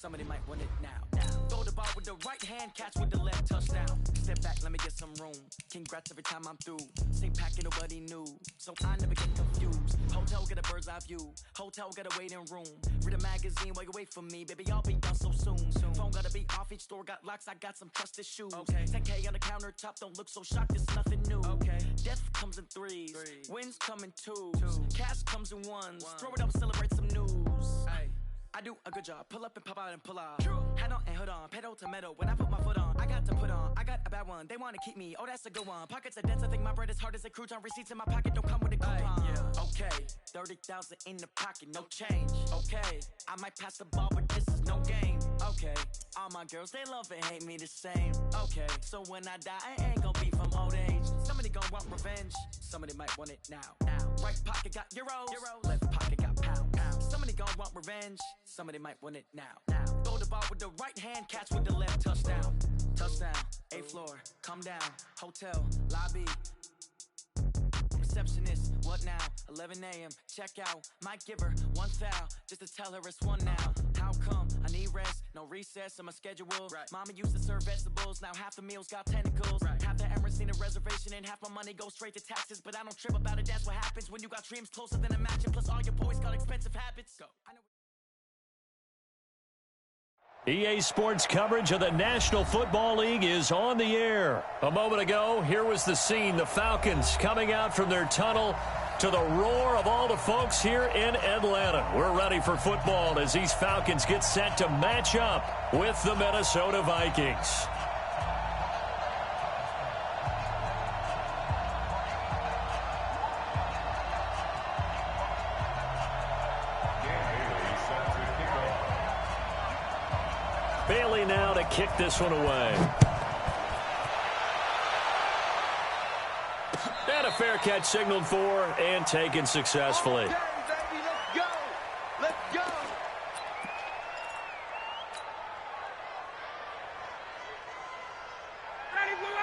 Somebody might want it now. Throw the ball with the right hand, catch with the left, touchdown. Step back, let me get some room. Congrats every time I'm through. Same packet, nobody new, so I never get confused. Hotel get a bird's eye view. Hotel get a waiting room. Read a magazine while you wait for me, baby. I'll be done so soon. Phone gotta be off, each store got locks. I got some trusted shoes. Okay. 10K on the countertop, don't look so shocked. It's nothing new. Okay. Death comes in threes. Wins come in twos. Cash comes in ones. Throw it up, celebrate some news. Ay. I do a good job, pull up and pop out and pull off. Hat on and hood on, pedal to metal. When I put my foot on, I got to put on. I got a bad one, they want to keep me. Oh, that's a good one. Pockets are dense, I think my bread is hard as a crouton. Receipts in my pocket don't come with a coupon. Yeah. Okay, 30,000 in the pocket, no change. Okay, I might pass the ball, but this is no game. Okay, all my girls, they love and hate me the same. Okay, so when I die, I ain't gonna be from old age. Somebody gon' want revenge, somebody might want it now. Right pocket got euros, left pocket got pounds. Somebody gon' want revenge, somebody might want it now. Throw the ball with the right hand, catch with the left, touchdown. Touchdown, 8th floor, come down, hotel, lobby. Receptionist, what now? 11 a.m., check out. Might give her one foul, just to tell her it's one now. How come? I need rest, no recess in my schedule. Right. Mama used to serve vegetables, now half the meals got tentacles. Right. Half the Emirates need a reservation and half my money goes straight to taxes. But I don't trip about it, that's what happens when you got dreams closer than a match. Plus all your boys got expensive habits. Go. I know. EA Sports coverage of the National Football League is on the air. A moment ago, here was the scene. The Falcons coming out from their tunnel to the roar of all the folks here in Atlanta. We're ready for football as these Falcons get set to match up with the Minnesota Vikings. Bailey now to kick this one away. And a fair catch signaled for and taken successfully. Okay, baby, let's go. Let's go. Ready, blue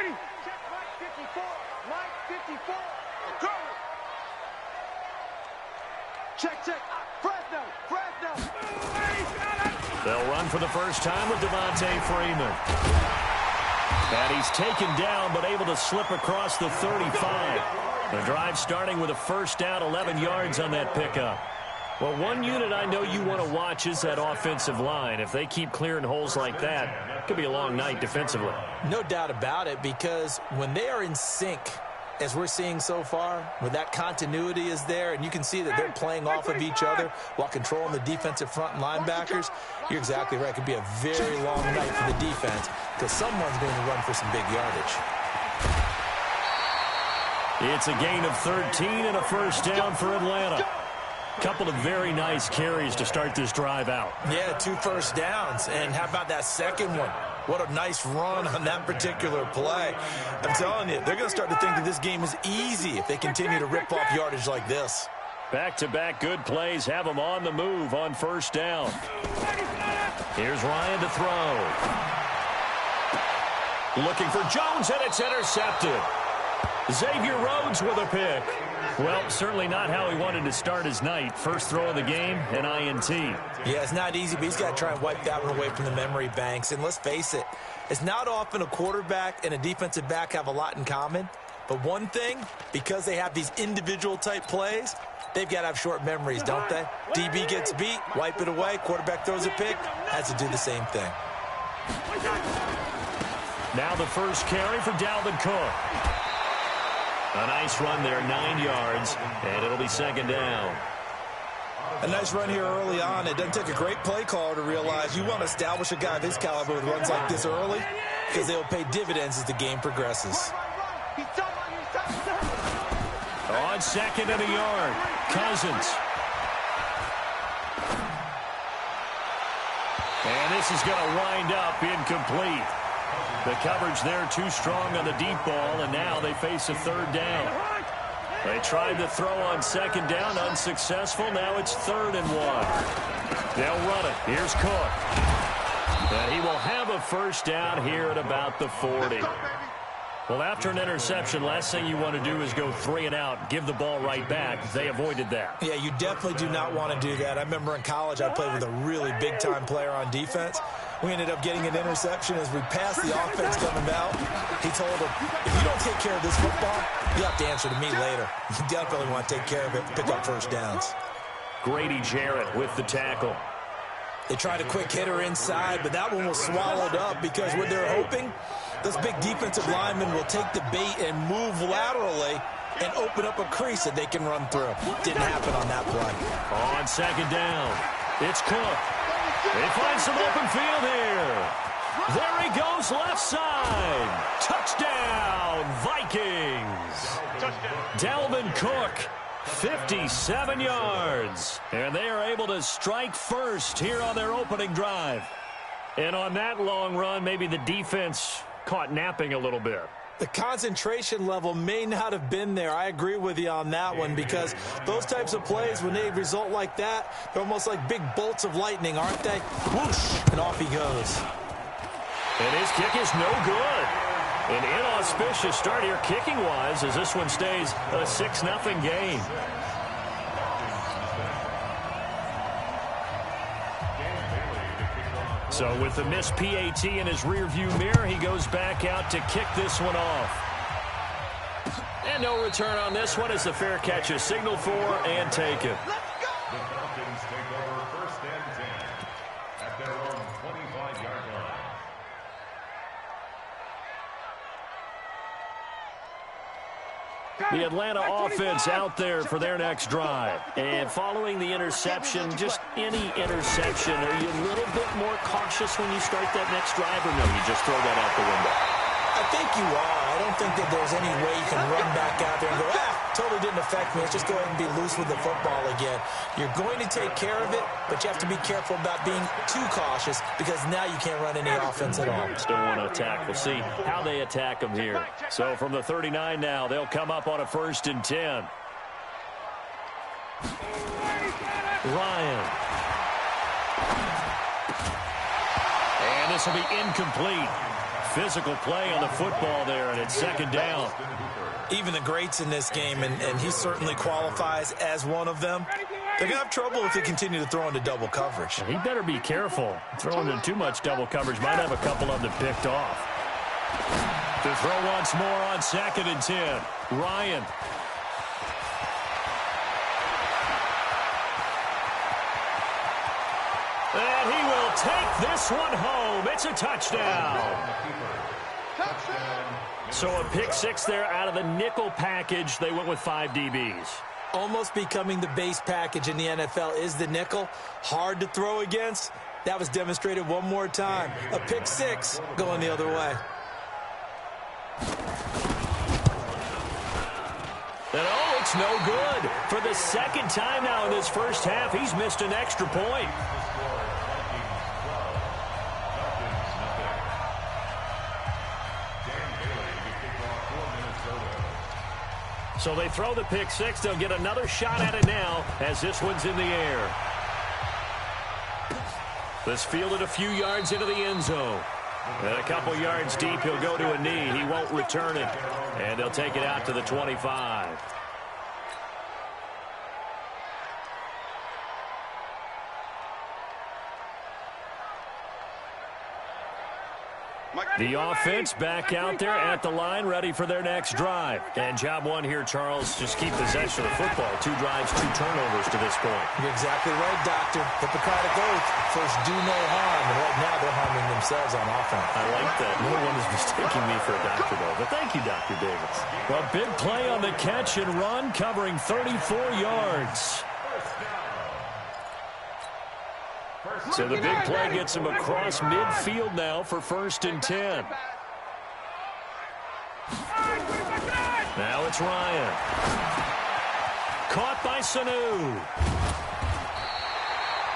80. Check Mike 54. Go. Check. Fresno. They'll run for the first time with Devontae Freeman. And he's taken down but able to slip across the 35. The drive starting with a first down, 11 yards on that pickup. Well, one unit I know you want to watch is that offensive line. If they keep clearing holes like that, it could be a long night defensively. No doubt about it, because when they are in sync, as we're seeing so far, where that continuity is there, and you can see that they're playing off of each other while controlling the defensive front and linebackers, you're exactly right. It could be a very long night for the defense because someone's going to run for some big yardage. It's a gain of 13 and a first down for Atlanta. Couple of very nice carries to start this drive out. Yeah, 2 first downs. And how about that second one? What a nice run on that particular play. I'm telling you, they're going to start to think that this game is easy if they continue to rip off yardage like this. Back-to-back good plays have them on the move on first down. Here's Ryan to throw. Looking for Jones, and it's intercepted. Xavier Rhodes with a pick. Well, certainly not how he wanted to start his night. First throw of the game, an INT. Yeah, it's not easy, but he's got to try and wipe that one away from the memory banks. And let's face it, it's not often a quarterback and a defensive back have a lot in common. But one thing, because they have these individual type plays, they've got to have short memories, don't they? DB gets beat, wipe it away, quarterback throws a pick, has to do the same thing. Now the first carry for Dalvin Cook. A nice run there, 9 yards, and it'll be second down. A nice run here early on. It doesn't take a great play caller to realize you want to establish a guy of his caliber with runs like this early because they'll pay dividends as the game progresses. On second and a yard, Cousins. And this is going to wind up incomplete. The coverage there too strong on the deep ball, and now they face a third down. They tried to throw on second down, unsuccessful. Now it's 3rd and 1. They'll run it. Here's Cook. And he will have a first down here at about the 40. Well, after an interception, last thing you want to do is go 3 and out, give the ball right back. They avoided that. Yeah, you definitely do not want to do that. I remember in college I played with a really big-time player on defense. We ended up getting an interception as we passed the offense coming out. He told him, if you don't take care of this football, you have to answer to me later. You definitely want to take care of it, pick up first downs. Grady Jarrett with the tackle. They tried a quick hitter inside, but that one was swallowed up because what they're hoping, those big defensive linemen will take the bait and move laterally and open up a crease that they can run through. Didn't happen on that play. On second down, it's Cook. They find some open field here. There he goes, left side. Touchdown, Vikings. Dalvin Cook, 57 yards. And they are able to strike first here on their opening drive. And on that long run, maybe the defense caught napping a little bit. The concentration level may not have been there. I agree with you on that one because those types of plays, when they result like that, they're almost like big bolts of lightning, aren't they? Whoosh, and off he goes. And his kick is no good. An inauspicious start here kicking-wise as this one stays a 6-0 game. So with the missed PAT in his rearview mirror, he goes back out to kick this one off. And no return on this one as the fair catch is signaled for and taken. The Falcons take over first and 10 at their own 25-yard line. The Atlanta offense out there for their next drive. And following the interception, just any interception, are you a little bit more cautious when you start that next drive, or no, you just throw that out the window? I think you are. I don't think that there's any way you can run back out there and go, totally didn't affect me. Let's just go ahead and be loose with the football again. You're going to take care of it, but you have to be careful about being too cautious because now you can't run any offense at all. Still want to attack. We'll see how they attack them here. So from the 39 now, they'll come up on a 1st and 10. Ryan. And this will be incomplete. Physical play on the football there, and it's 2nd down. Even the greats in this game, and he certainly qualifies as one of them, they're going to have trouble if they continue to throw into double coverage. He better be careful. Throwing into too much double coverage might have a couple of them picked off. To throw once more on 2nd and 10. Ryan. And he will take this one home. It's a touchdown. So a pick 6 there out of the nickel package. They went with 5 DBs. Almost becoming the base package in the NFL is the nickel. Hard to throw against. That was demonstrated one more time. A pick 6 going the other way. And oh, it's no good. For the 2nd time now in this first half, he's missed an extra point. So they throw the pick 6. They'll get another shot at it now as this one's in the air. This fielded a few yards into the end zone. And a couple yards deep, he'll go to a knee. He won't return it. And they'll take it out to the 25. The offense back out there at the line, ready for their next drive. And job one here, Charles, just keep possession of the football. 2 drives, 2 turnovers to this point. You're exactly right, Doctor. Hippocratic oath. First, do no harm. And right now, they're harming themselves on offense. I like that. No one is mistaking me for a doctor, though. But thank you, Dr. Davis. Well, big play on the catch and run, covering 34 yards. So the big play gets him across midfield now for 1st and 10. Now it's Ryan. Caught by Sanu.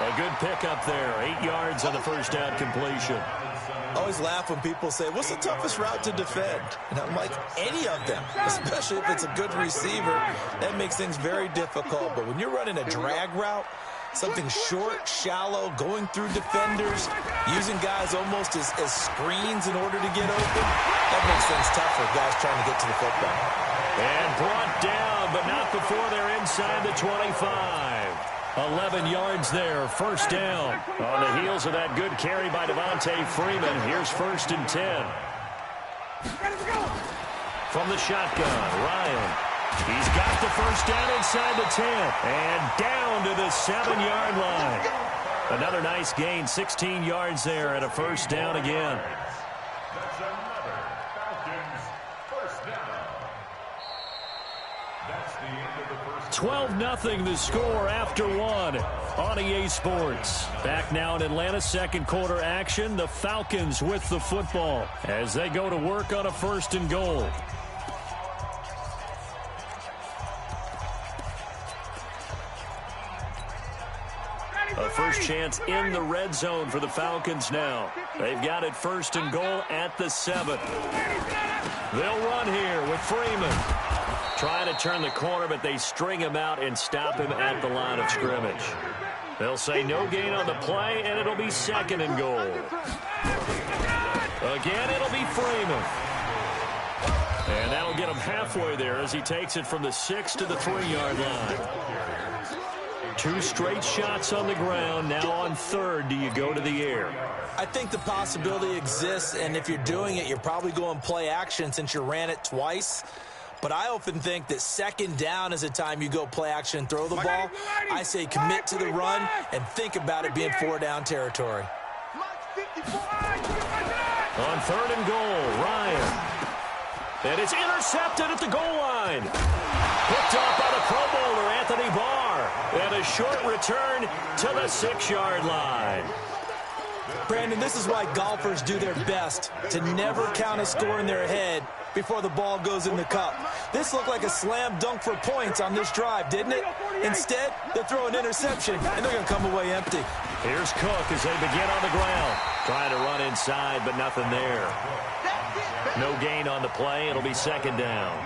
A good pickup there. 8 yards on the first down completion. I always laugh when people say, what's the toughest route to defend? And I'm like, any of them, especially if it's a good receiver. That makes things very difficult. But when you're running a drag route, something short, shallow, going through defenders, Using guys almost as screens in order to get open, that makes things tough for guys trying to get to the football. And brought down, but not before they're inside the 25. 11 yards there, first down. On the heels of that good carry by Devontae Freeman, here's 1st and 10. From the shotgun, Ryan. He's got the first down inside the 10. And down to the 7-yard line. Another nice gain, 16 yards there, and a first down again. That's another Falcons first down. That's the end of the first 12-0 the score after one on EA Sports. Back now in Atlanta, second quarter action. The Falcons with the football as they go to work on a 1st and goal. A first chance in the red zone for the Falcons now. They've got it 1st and goal at the 7. They'll run here with Freeman. Trying to turn the corner, but they string him out and stop him at the line of scrimmage. They'll say no gain on the play, and it'll be 2nd and goal. Again, it'll be Freeman. And that'll get him halfway there as he takes it from the 6 to the 3-yard line. 2 straight shots on the ground. Now on 3rd, do you go to the air? I think the possibility exists, and if you're doing it, you're probably going play action since you ran it twice. But I often think that 2nd down is a time you go play action and throw the ball. I say commit to the run and think about it being 4-down territory. On 3rd and goal, Ryan. And it's intercepted at the goal line. Picked off by the Pro Bowler, Anthony Barr. And a short return to the 6-yard line. Brandon, this is why golfers do their best to never count a score in their head before the ball goes in the cup. This looked like a slam dunk for points on this drive, didn't it? Instead, they throw an interception, and they're going to come away empty. Here's Cook as they begin on the ground. Trying to run inside, but nothing there. No gain on the play. It'll be 2nd down.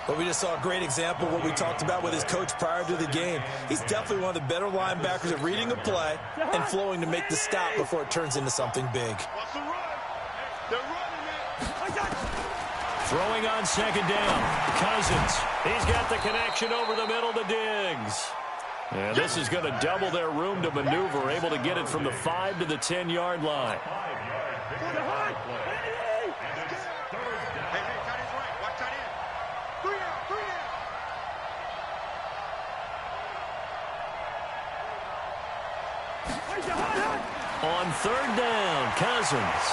But we just saw a great example of what we talked about with his coach prior to the game. He's definitely one of the better linebackers at reading a play and flowing to make the stop before it turns into something big. Throwing on 2nd down. Cousins. He's got the connection over the middle to Diggs. And this is going to double their room to maneuver, able to get it from the 5 to the 10-yard line. On 3rd down, Cousins.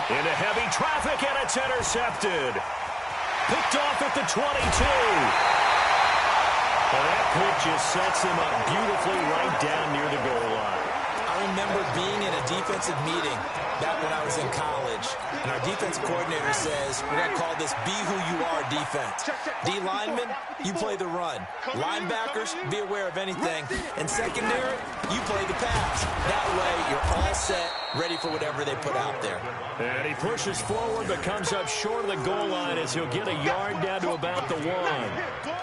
Into heavy traffic, and it's intercepted. Picked off at the 22. Well, that pitch just sets him up beautifully right down near the goal line. I remember being in a defensive meeting back when I was in college, and our defensive coordinator says, we're going to call this be who you are defense. D linemen, you play the run. Linebackers, be aware of anything. And secondary, you play the pass. That way, you're all set, ready for whatever they put out there. And he pushes forward, but comes up short of the goal line as he'll get a yard down to about the 1.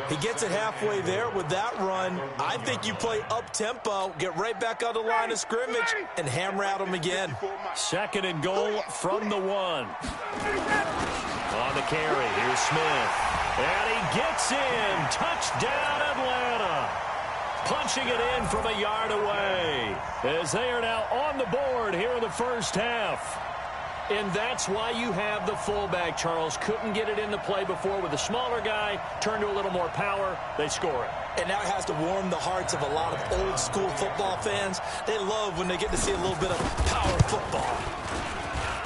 He gets it halfway there with that run. I think you play up-tempo, get right back on the line of scrimmage, and hammer at him again. 2nd and goal from the 1. On the carry, here's Smith. And he gets in. Touchdown, Atlanta. Punching it in from a yard away as they are now on the board here in the first half. And that's why you have the fullback, Charles. Couldn't get it in the play before with the smaller guy. Turned to a little more power. They score it. And now it has to warm the hearts of a lot of old-school football fans. They love when they get to see a little bit of power football.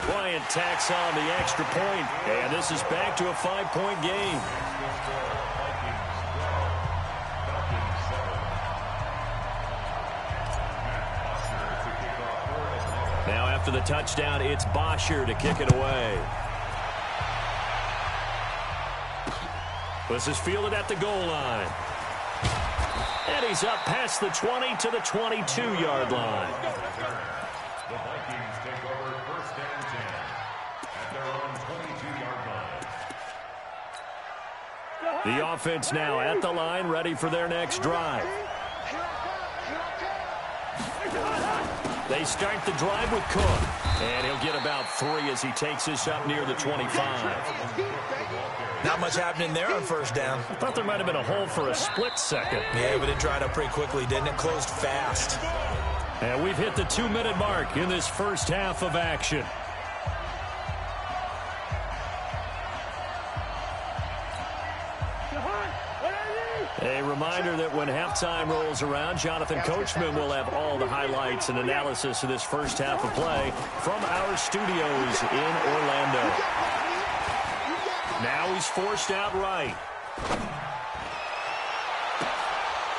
Bryant tacks on the extra point, and this is back to a 5-point game. Now after the touchdown, it's Bosher to kick it away. This is fielded at the goal line. And he's up past the 20 to the 22-yard line. The Vikings take over 1st and 10 at their own 22-yard line. The offense now at the line, ready for their next drive. They start the drive with Cook. And he'll get about 3 as he takes this up near the 25. Not much happening there on first down. I thought there might have been a hole for a split second. Yeah, but it dried up pretty quickly, didn't it? Closed fast. And we've hit the 2-minute mark in this first half of action. A reminder that when halftime rolls around, Jonathan Coachman will have all the highlights and analysis of this first half of play from our studios in Orlando. Now he's forced out right.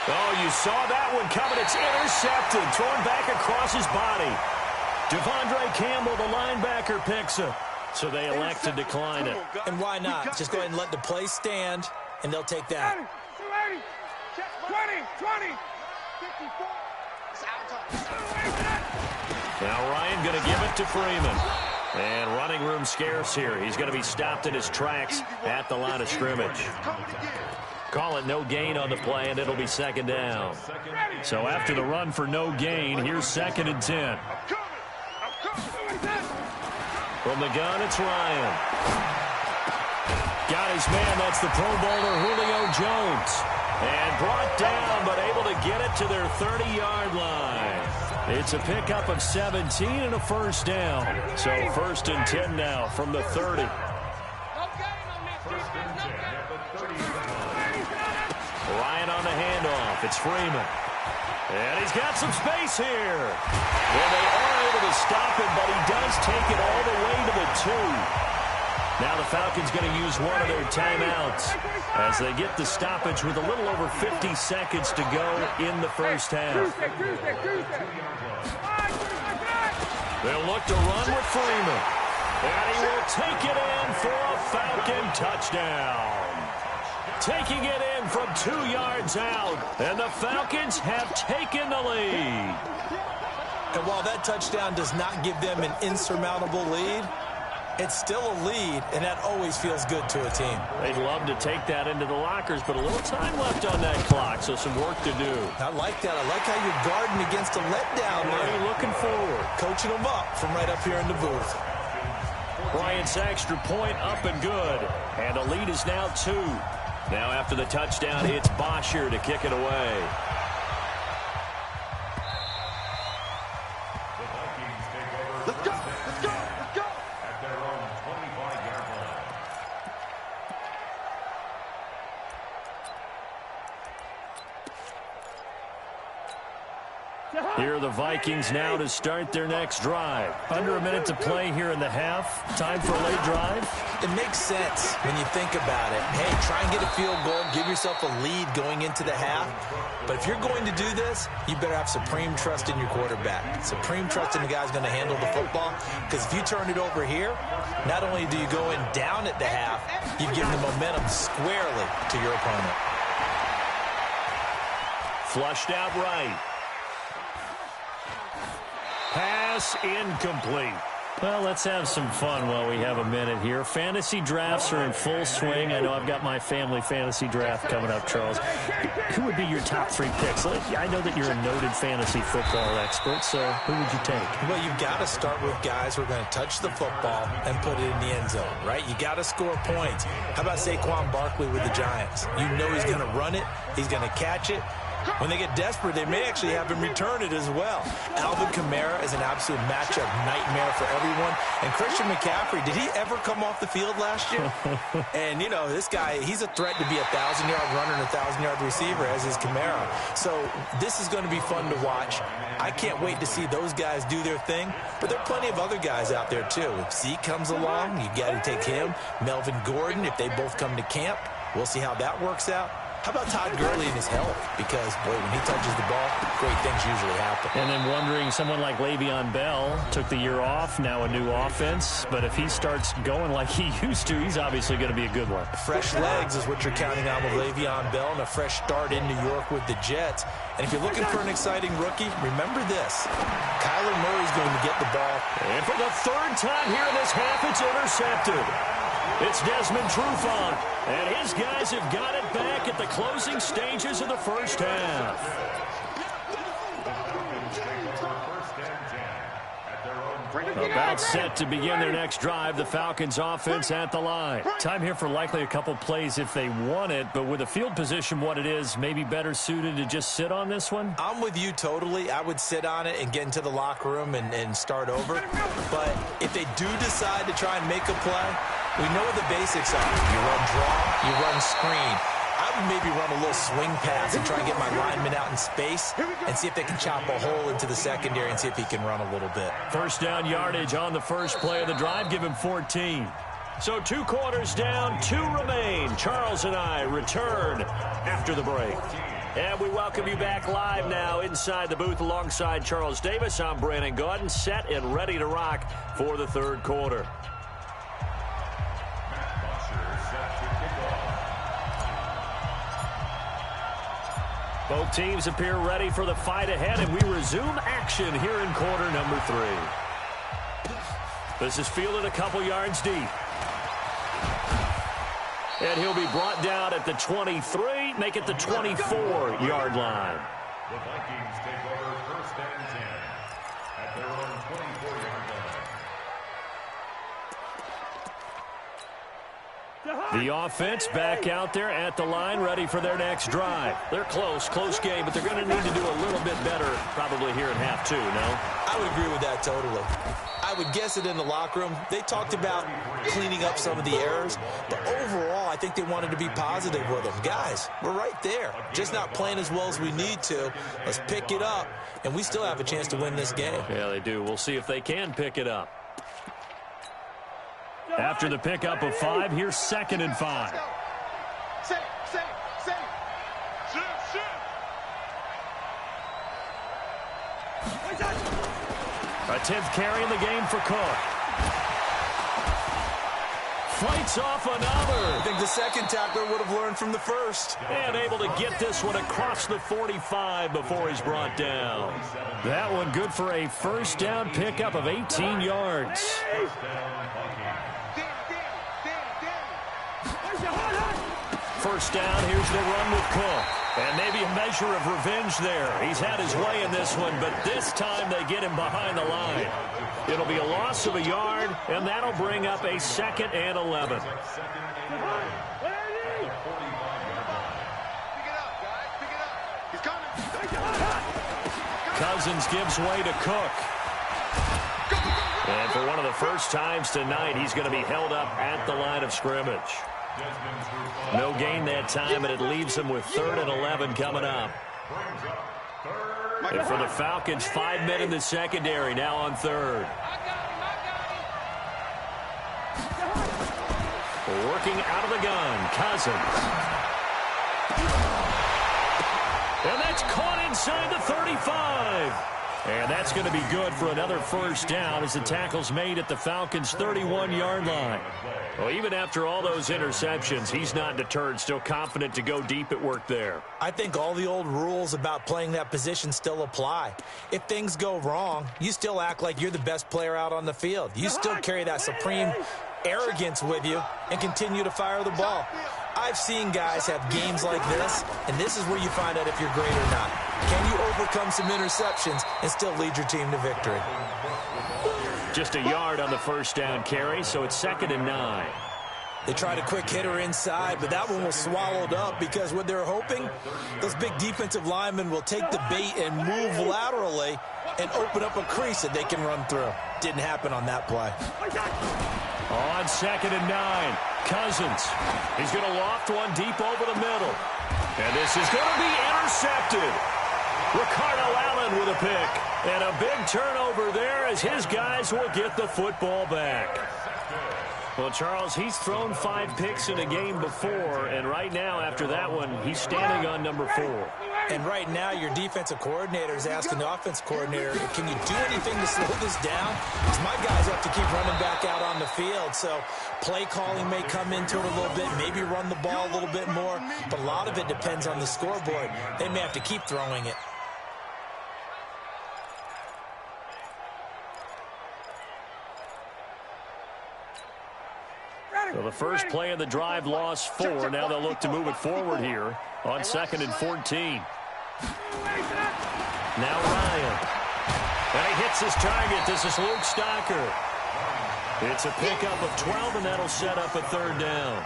Oh, you saw that one coming. It's intercepted, thrown back across his body. Devondre Campbell, the linebacker, picks it. So they elect to decline it. And why not? Just go ahead and let the play stand, and they'll take that. 20, 54. Now Ryan going to give it to Freeman. And running room scarce here. He's going to be stopped in his tracks at the line of scrimmage. Call it no gain on the play, and it'll be second down. So after the run for no gain, here's 2nd and 10. From the gun, it's Ryan. Got his man. That's the Pro Bowler Julio Jones. And brought down, but able to get it to their 30-yard line. It's a pickup of 17 and a first down. So 1st and 10 now from the 30. Ryan on the handoff. It's Freeman. And he's got some space here. Well, they are able to stop him, but he does take it all the way to the 2. Now the Falcons going to use one of their timeouts as they get the stoppage with a little over 50 seconds to go in the first half. They'll look to run with Freeman. And he will take it in for a Falcon touchdown. Taking it in from 2 yards out. And the Falcons have taken the lead. And while that touchdown does not give them an insurmountable lead, it's still a lead, and that always feels good to a team. They'd love to take that into the lockers, but a little time left on that clock, so some work to do. I like that. I like how you're guarding against a letdown. Really looking forward. Coaching them up from right up here in the booth. Bryant's extra point up and good, and the lead is now 2. Now after the touchdown, it's Bosher to kick it away. Let's go, let's go, let's go. At their own 25-yard line. Here are the Vikings now to start their next drive. Under a minute to play here in the half. Time for a late drive. It makes sense when you think about it. Hey, try and get a field goal. Give yourself a lead going into the half. But if you're going to do this, you better have supreme trust in your quarterback. Supreme trust in the guy's going to handle the football. Because if you turn it over here, not only do you go in down at the half, you've given the momentum squarely to your opponent. Flushed out right. Pass incomplete. Well, let's have some fun while we have a minute here. Fantasy drafts are in full swing. I know I've got my family fantasy draft coming up, Charles. Who would be your top 3 picks? I know that you're a noted fantasy football expert, so who would you take? Well, you've got to start with guys who are going to touch the football and put it in the end zone, right? You got to score points. How about Saquon Barkley with the Giants? You know he's going to run it. He's going to catch it. When they get desperate, they may actually have him return it as well. Alvin Kamara is an absolute matchup nightmare for everyone. And Christian McCaffrey, did he ever come off the field last year? And, you know, this guy, he's a threat to be a 1,000-yard runner and a 1,000-yard receiver, as is Kamara. So this is going to be fun to watch. I can't wait to see those guys do their thing. But there are plenty of other guys out there, too. If Zeke comes along, you got to take him. Melvin Gordon, if they both come to camp, we'll see how that works out. How about Todd Gurley and his health? Because, boy, when he touches the ball, great things usually happen. And then wondering, someone like Le'Veon Bell took the year off, now a new offense. But if he starts going like he used to, he's obviously going to be a good one. Fresh legs is what you're counting on with Le'Veon Bell and a fresh start in New York with the Jets. And if you're looking for an exciting rookie, remember this. Kyler Murray's going to get the ball. And for the 3rd time here in this half, it's intercepted. It's Desmond Trufant, and his guys have got it back at the closing stages of the first half. About set to begin their next drive, the Falcons offense at the line. Time here for likely a couple plays if they want it, but with the field position what it is, maybe better suited to just sit on this one? I'm with you totally. I would sit on it and get into the locker room and start over. But if they do decide to try and make a play, we know what the basics are. You run draw, you run screen. I would maybe run a little swing pass and try and get my lineman out in space and see if they can chop a hole into the secondary and see if he can run a little bit. First down yardage on the first play of the drive. Give him 14. So 2 quarters down, 2 remain. Charles and I return after the break. And we welcome you back live now inside the booth alongside Charles Davis. I'm Brandon Gaudin, set and ready to rock for the third quarter. Both teams appear ready for the fight ahead, and we resume action here in quarter number 3. This is fielded a couple yards deep. And he'll be brought down at the 23, make it the 24-yard line. The Vikings take over first and 10 at their own 24-yard line. The offense back out there at the line, ready for their next drive. They're close game, but they're going to need to do a little bit better probably here in half 2, no? I would agree with that totally. I would guess it in the locker room. They talked about cleaning up some of the errors, but overall, I think they wanted to be positive with them. Guys, we're right there. Just not playing as well as we need to. Let's pick it up, and we still have a chance to win this game. Yeah, they do. We'll see if they can pick it up. After the pickup of 5, here's 2nd and 5. A 10th carry in the game for Cook. Fights off another. I think the second tackler would have learned from the first. And able to get this one across the 45 before he's brought down. That one good for a first down pickup of 18 yards. First down, here's the run with Cook. And maybe a measure of revenge there. He's had his way in this one, but this time they get him behind the line. It'll be a loss of a yard, and that'll bring up a 2nd and 11. Cousins gives way to Cook. And for one of the first times tonight, he's going to be held up at the line of scrimmage. No gain that time, and it leaves him with 3rd and 11 coming up. And for the Falcons, 5 men in the secondary, now on 3rd. Working out of the gun, Cousins. And that's caught inside the 35. And that's going to be good for another first down as the tackle's made at the Falcons' 31-yard line. Well, even after all those interceptions, he's not deterred, still confident to go deep at work there. I think all the old rules about playing that position still apply. If things go wrong, you still act like you're the best player out on the field. You still carry that supreme arrogance with you and continue to fire the ball. I've seen guys have games like this, and this is where you find out if you're great or not. Can you overcome some interceptions and still lead your team to victory? Just a yard on the first down carry, so it's 2nd and 9. They tried a quick hitter inside, but that one was swallowed up because what they're hoping, those big defensive linemen will take the bait and move laterally and open up a crease that they can run through. Didn't happen on that play. On 2nd and 9, Cousins. He's going to loft one deep over the middle. And this is going to be intercepted. Ricardo Allen with a pick. And a big turnover there as his guys will get the football back. Well, Charles, he's thrown 5 picks in a game before, and right now, after that one, he's standing on number 4. And right now, your defensive coordinator is asking the offensive coordinator, can you do anything to slow this down? Because my guys have to keep running back out on the field. So play calling may come into it a little bit, maybe run the ball a little bit more, but a lot of it depends on the scoreboard. They may have to keep throwing it. So the first play of the drive lost 4. Now they'll look to move it forward here on 2nd and 14. Now Ryan. And he hits his target. This is Luke Stocker. It's a pickup of 12, and that'll set up a third down.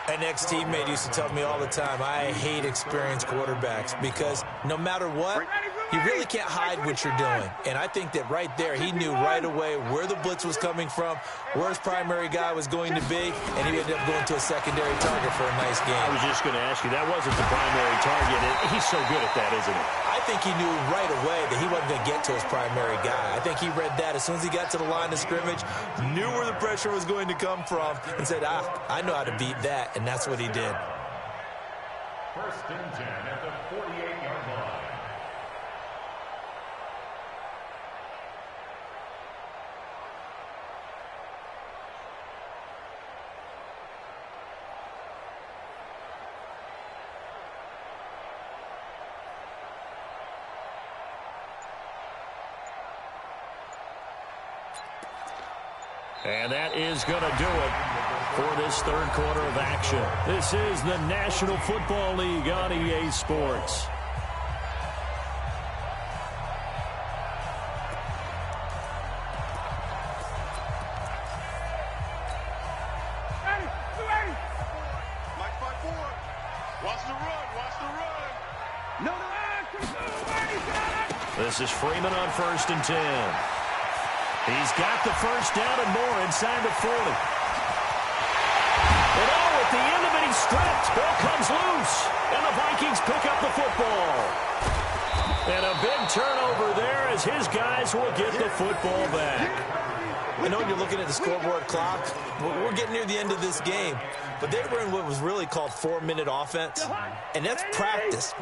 An ex-teammate used to tell me all the time, I hate experienced quarterbacks because no matter what, you really can't hide what you're doing. And I think that right there, he knew right away where the blitz was coming from, where his primary guy was going to be, and he ended up going to a secondary target for a nice game. I was just going to ask you, that wasn't the primary target. He's so good at that, isn't he? I think he knew right away that he wasn't going to get to his primary guy. I think he read that as soon as he got to the line of scrimmage, knew where the pressure was going to come from, and said, I know how to beat that, and that's what he did. 1st and 10 at the 48-yard line. And that is going to do it for this third quarter of action. This is the National Football League on EA Sports. Mike 5-4. Watch the run. Watch the run. No. This is Freeman on 1st and 10. He's got the first down and more inside the 40. And at the end of it, he's stripped. Ball comes loose. And the Vikings pick up the football. And a big turnover there as his guys will get the football back. I know you're looking at the scoreboard clock. We're getting near the end of this game. But they were in what was really called 4-minute offense. And that's practice,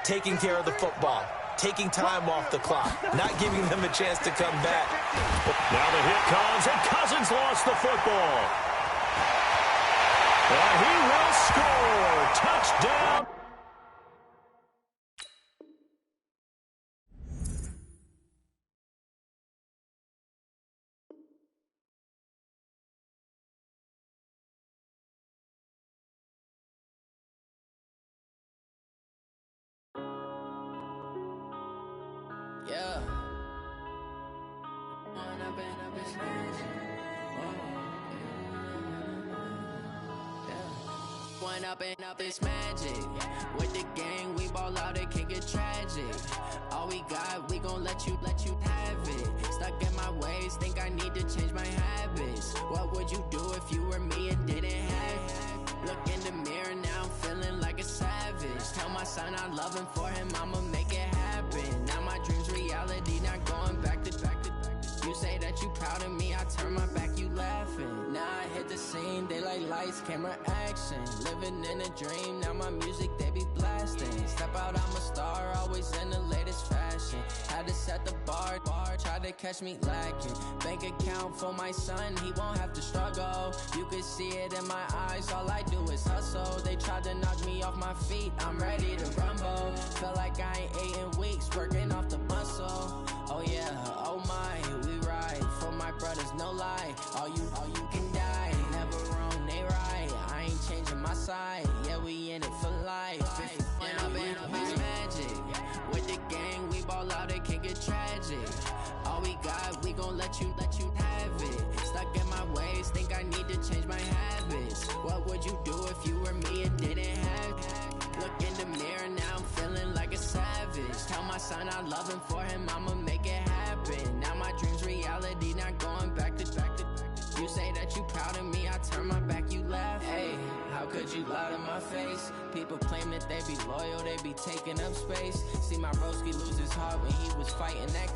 taking care of the football, taking time off the clock, not giving them a chance to come back. Now the hit comes, and Cousins lost the football. And he will score. Touchdown. Yeah. One up and up, it's magic. With the gang, we ball out, it can get tragic. All we got, we gon' let you have it. Stuck in my ways, think I need to change my habits. What would you do if you were me and didn't have it? Look in the mirror now, I'm feeling like a savage. Tell my son I love him, for him I'ma make it happen. Now my dream's reality, not going back to. You say that you proud of me, I turn my back, you laughing. Now I hit the scene, they like lights, camera, action. Living in a dream, now my music, they be blasting. Step out, I'm a star, always in the latest fashion. Had to set the bar, try to catch me lacking. Bank account for my son, he won't have to struggle. You could see it in my eyes, all I do is hustle. They tried to knock me off my feet, I'm ready to rumble. Felt like I ain't ate in weeks, working off the muscle. Oh yeah, oh my, we ride for my brothers, no lie. All you can die, never wrong, they right. I ain't changing my side, yeah, we in it for life. And up, it's magic. With the gang, we ball out, it can get tragic. All we got, we gon' let you have it. Stuck in my ways, think I need to change my habits. What would you do if you were me and didn't have it? Look in the mirror, now I'm feeling like a savage. Tell my son I love him, for him I'ma make it happen. Now my dream's reality, not going back to. You say that you proud of me, I turn my back, you laugh. Hey, how could you lie to my face? People claim that they be loyal, they be taking up space. See my broski lose his heart when he was fighting that.